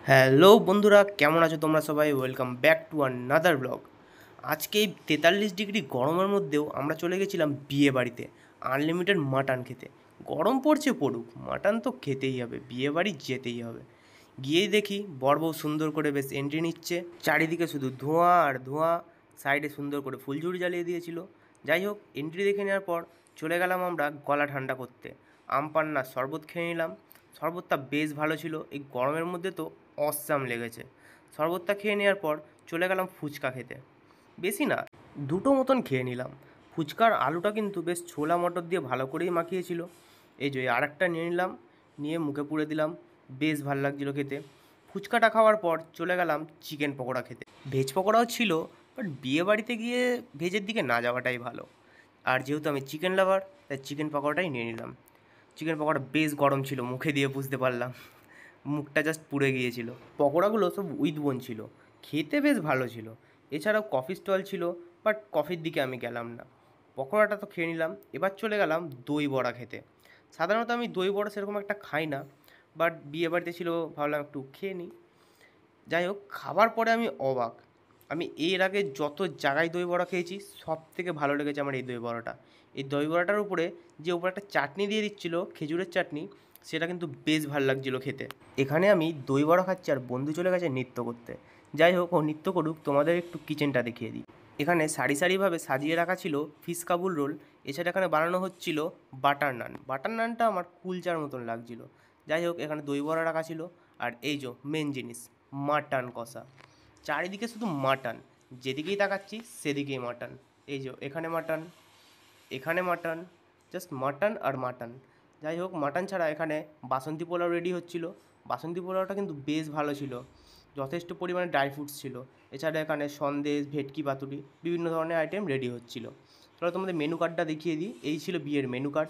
Hello বন্ধুরা, কেমন আছো তোমরা সবাই? Welcome back to another blog. আজকে এই 43 ডিগ্রি গরমের মধ্যেও আমরা চলে গেছিলাম বিয়ে বাড়িতে আনলিমিটেড মাটন খেতে। গরম পড়ছে পড়ুক, মাটন তো খেতেই হবে, বিয়ে বাড়ি যেতেই হবে। গিয়েই দেখি বর বউ সুন্দর করে বেশ এন্ট্রি নিচ্ছে, চারিদিকে শুধু ধোঁয়া আর ধোঁয়া, সাইডে সুন্দর করে ফুলঝুরি জ্বালিয়ে দিয়েছিল। যাই হোক, এন্ট্রি দেখে নেওয়ার পর চলে গেলাম আমরা গলা ঠান্ডা করতে। আম পান্নার শরবত খেয়ে নিলাম। শরবতটা বেশ ভালো ছিল, এই গরমের মধ্যে তো অসাম লেগেছে। শরবতটা খেয়ে নেওয়ার পর চলে গেলাম ফুচকা খেতে। বেশি না, দুটো মতন খেয়ে নিলাম। ফুচকার আলুটা কিন্তু বেশ ছোলা মটর দিয়ে ভালো করেই মাখিয়েছিল। এই যে আরেকটা নিয়ে নিলাম, নিয়ে মুখে পুরে দিলাম। বেশ ভালো লাগছিলো খেতে। ফুচকাটা খাওয়ার পর চলে গেলাম চিকেন পকোড়া খেতে। ভেজ পকোড়াও ছিল, বাট বিয়ে বাড়িতে গিয়ে ভেজের দিকে না যাওয়াটাই ভালো। আর যেহেতু আমি চিকেন লাভার, তাই চিকেন পকোড়াটাই নিয়ে নিলাম। চিকেন পকোড়া বেশ গরম ছিল, মুখে দিয়ে বুঝতে পারলাম, মুখটা জাস্ট পুড়ে গিয়েছিল। পকোড়াগুলো সব উইথ বোন ছিল, খেতে বেশ ভালো ছিল। এছাড়াও কফি স্টল ছিল, বাট কফির দিকে আমি গেলাম না। পকোড়াটা তো খেয়ে নিলাম, এবার চলে গেলাম দই বড়া খেতে। সাধারণত আমি দই বড়া সেরকম একটা খাই না, বাট বিয়ে বাড়িতে ছিল, ভাবলাম একটু খেয়ে নিই। যাই হোক, খাবার পরে আমি অবাক। আমি এর আগে যত জায়গায় দই বড়া খেয়েছি, সব থেকে ভালো লেগেছে আমার এই দই বড়াটা। এই দই বড়াটার উপরে যে উপরে একটা চাটনি দিয়ে দিচ্ছিলো, খেজুরের চাটনি, সেটা কিন্তু বেশ ভালো লাগছিলো খেতে। এখানে আমি দই বড়া খাচ্ছি আর বন্ধু চলে গেছে নৃত্য করতে। যাই হোক, ও নৃত্য করুক, তোমাদের একটু কিচেনটা দেখিয়ে দিই। এখানে সারি সারিভাবে সাজিয়ে রাখা ছিল ফিশ কাবুল রোল। এছাড়া এখানে বানানো হচ্ছিল বাটার নান। বাটার নানটা আমার কুলচার মতন লাগছিল। যাই হোক, এখানে দই বড়া রাখা ছিল। আর এই যে মেন জিনিস, মাটন কষা। চারিদিকে শুধু মাটন, যেদিকেই তাকাচ্ছি সেদিকেই মাটন। এই যে এখানে মাটন, এখানে মাটন, জাস্ট মাটন আর মাটন। যাই হোক, মাটন ছাড়া এখানে বাসন্তী পোলাও রেডি হচ্ছিল। বাসন্তী পোলাওটা কিন্তু বেশ ভালো ছিল, যথেষ্ট পরিমাণে ড্রাই ফ্রুটস ছিল। এছাড়া এখানে সন্দেশ, ভেটকি পাতুরি, বিভিন্ন ধরনের আইটেম রেডি হচ্ছিল। চলো তোমাদের মেনু কার্ডটা দেখিয়ে দিই। এই ছিল বিয়ের মেনু কার্ড।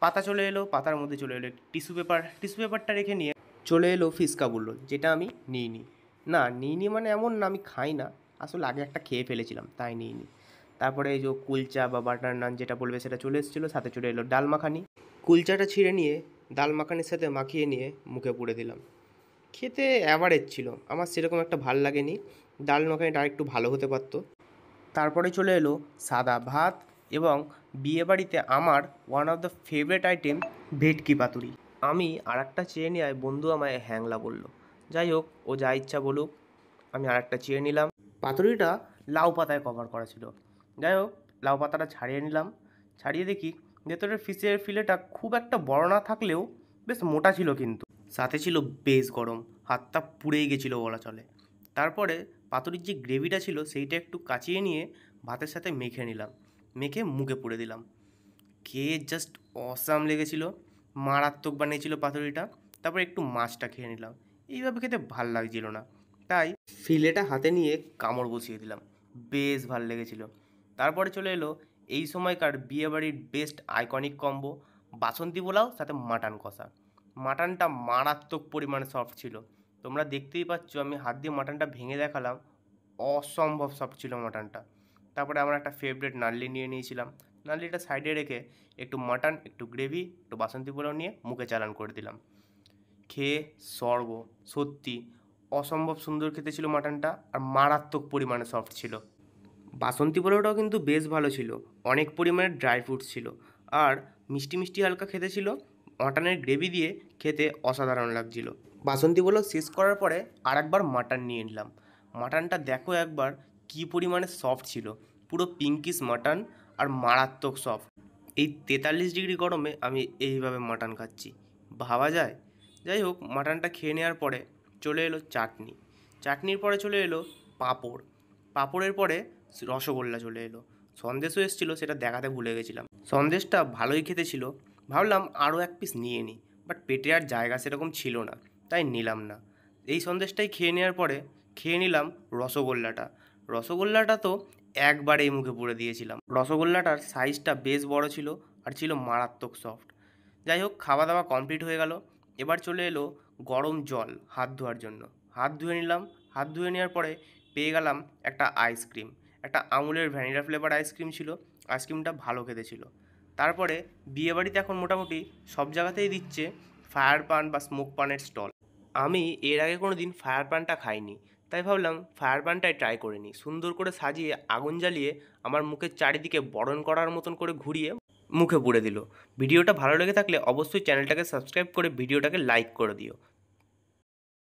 পাতা চলে এলো, পাতার মধ্যে চলে এলো টিস্যু পেপার। টিস্যু পেপারটা রেখে নিয়ে চলে এলো ফিশ কাবুল রোল, যেটা আমি নিইনি। না, নিইনি মানে এমন না আমি খাই না, আসলে আগে একটা খেয়ে ফেলেছিলাম তাই নিইনি। তারপরে এই যে কুলচা বা বাটার নান যেটা বলবে সেটা চলে এসেছিলো, সাথে চলে এলো ডাল মাখানি। কুলচাটা ছিঁড়ে নিয়ে ডাল মাখানির সাথে মাখিয়ে নিয়ে মুখে পুরে দিলাম। খেতে অ্যাভারেজ ছিল, আমার সেরকম একটা ভাল লাগেনি। ডাল মাখানিটা আরেকটু ভালো হতে পারতো। তারপরে চলে এলো সাদা ভাত এবং বিয়েবাড়িতে আমার one of the favourite item ভেটকি পাতুরি। আমি আর একটা চেয়ে নেওয়ায় বন্ধু আমায় হ্যাংলা বলল। যাই হোক, ও যা ইচ্ছা বলুক, আমি আর একটা চেয়ে নিলাম। পাতুরিটা লাউ পাতায় কভার করা ছিল। যাই হোক, লাউ পাতাটা ছাড়িয়ে নিলাম। ছাড়িয়ে দেখি ভেতরের ফিশের ফিলেটা খুব একটা বড় না থাকলেও বেশ মোটা ছিল, কিন্তু সাথে ছিল বেশ গরম, হাতটা পুড়েই গেছিলো বলা চলে। তারপরে পাতুরির যে গ্রেভিটা ছিল সেইটা একটু কাচিয়ে নিয়ে ভাতের সাথে মেখে নিলাম, মেখে মুখে পুরে দিলাম। খেয়ে জাস্ট অসাম লেগেছিল, মারাত্মক বানিয়েছিল পাতুরিটা। তারপর একটু মাছটা খেয়ে নিলাম। এইভাবে খেতে ভাল লাগছিল না, তাই ফিলেটা হাতে নিয়ে কামড় বসিয়ে দিলাম। বেশ ভাল লেগেছিল। তারপরে চলে এলো এই সময়কার বিয়েবাড়ির বেস্ট আইকনিক কম্বো, বাসন্তী পোলাও সাথে মাটন কষা। মাটনটা মারাত্মক পরিমাণে সফট ছিল, তোমরা দেখতেই পাচ্ছ, আমি হাত দিয়ে মাটনটা ভেঙে দেখালাম। অসম্ভব সফট ছিল মাটনটা। তারপরে আমার একটা ফেভারিট নাল্লি নিয়ে নিয়েছিলাম। নাল্লিটা সাইডে রেখে একটু মাটন, একটু গ্রেভি, একটু বাসন্তী পোলাও নিয়ে মুখে চালান করে দিলাম। খেয়ে স্বর্গ, সত্যি অসম্ভব সুন্দর খেতে ছিল মাটনটা, আর মারাত্মক পরিমাণে সফট ছিল। বাসন্তী পোলাওটাও কিন্তু বেশ ভালো ছিল, অনেক পরিমাণে ড্রাই ফ্রুটস ছিল, আর মিষ্টি মিষ্টি হালকা খেতে ছিল। মাটনের গ্রেভি দিয়ে খেতে অসাধারণ লাগছিল। বাসন্তী পোলাও শেষ করার পরে আর একবার মাটন নিয়ে নিলাম। মাটনটা দেখো একবার কী পরিমাণে সফট ছিল, পুরো পিঙ্কিশ মাটন, আর মারাত্মক সফট। এই 43 ডিগ্রি গরমে আমি এইভাবে মাটন খাচ্ছি, ভাবা যায়? যাই হোক, মাটনটা খেয়ে নেওয়ার পরে চলে এলো চাটনি। চাটনির পরে চলে এলো পাঁপড়। পাঁপড়ের পরে রসগোল্লা চলে এলো। সন্দেশও এসেছিলো, সেটা দেখাতে ভুলে গেছিলাম। সন্দেশটা ভালোই খেতে ছিল, ভাবলাম আরও এক পিস নিয়ে নিই, বাট পেটে আর জায়গা সেরকম ছিল না, তাই নিলাম না। এই সন্দেশটাই খেয়ে নেওয়ার পরে খেয়ে নিলাম রসগোল্লাটা। রসগোল্লাটা তো একবারেই মুখে পুরে দিয়েছিলাম। রসগোল্লাটার সাইজটা বেশ বড় ছিল, আর ছিল মারাত্মক সফট। যাই হোক, খাওয়া দাওয়া কমপ্লিট হয়ে গেল। এবার চলে এলো গরম জল হাত ধোয়ার জন্য। হাত ধুয়ে নিলাম। হাত ধুয়ে নেওয়ার পরে পেয়ে গেলাম একটা আইসক্রিম। একটা আমুলের ভ্যানিলা ফ্লেভার আইসক্রিম ছিল। আইসক্রিমটা ভালো খেতে ছিল। তারপরে বিয়েবাড়িতে এখন মোটামুটি সব জায়গাতেই দিচ্ছে ফায়ার পান বা স্মোক পানের স্টল। আমি এর আগে কোনো দিন ফায়ার পানটা খাইনি, তাই ভাবলাম ফায়ার পানটাই ট্রাই করে নিই। সুন্দর করে সাজিয়ে আগুন জ্বালিয়ে আমার মুখের চারিদিকে বরণ করার মতন করে ঘুরিয়ে মুখে পুরে দিল। ভিডিওটা ভালো লেগে থাকলে অবশ্যই চ্যানেলটাকে সাবস্ক্রাইব করে ভিডিওটাকে লাইক করে দিও।